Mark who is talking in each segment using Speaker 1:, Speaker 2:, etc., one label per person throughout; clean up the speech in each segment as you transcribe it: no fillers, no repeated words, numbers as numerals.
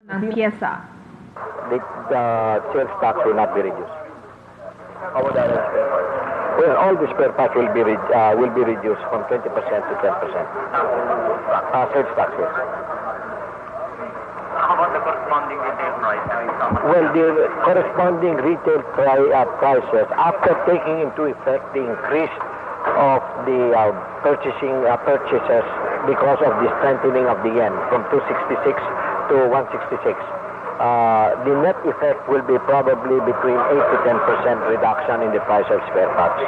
Speaker 1: ng pyesa.
Speaker 2: The sales tax will not be reduced.
Speaker 3: How would that spare parts?
Speaker 2: Well, all the spare parts will be reduced from 20% to 10%. Sales tax, yes.
Speaker 3: How about the corresponding retail price?
Speaker 2: Well, the corresponding retail prices, after taking into effect the increase of the purchases because of the strengthening of the yen from 266 to 166, the net effect will be probably between 8 to 10% reduction in the price of spare parts.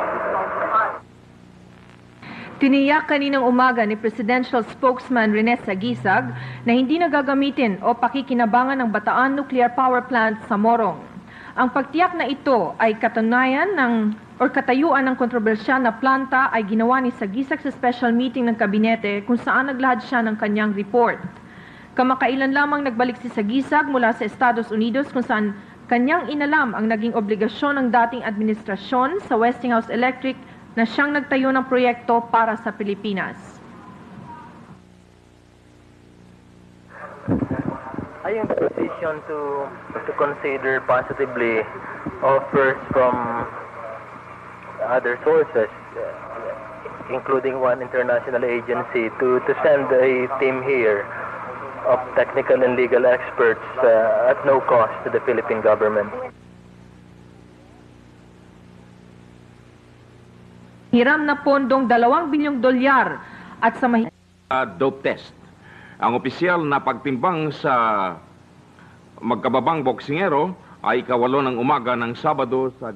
Speaker 1: Tiniyak kaninang umaga ni Presidential Spokesman Rene Sagisag na hindi na gagamitin o pakikinabangan ng Bataan Nuclear Power Plant sa Morong. Ang pagtiyak na ito ay katayuan ng kontrobersyal na planta ay ginawa ni Sagisag sa special meeting ng kabinete kung saan naglahad siya ng kanyang report. Kamakailan lamang nagbalik si Sagisag mula sa Estados Unidos kung saan kanyang inalam ang naging obligasyon ng dating administrasyon sa Westinghouse Electric na siyang nagtayo ng proyekto para sa Pilipinas.
Speaker 3: Are you in a position to consider positively offers from other sources, including one international agency, to send a team here of technical and legal experts at no cost to the Philippine government?
Speaker 1: Hiram na pondong $2 bilyong at sa
Speaker 4: dope test. Ang opisyal na pagtimbang sa magkababang boksingero ay 8 ng umaga ng Sabado sa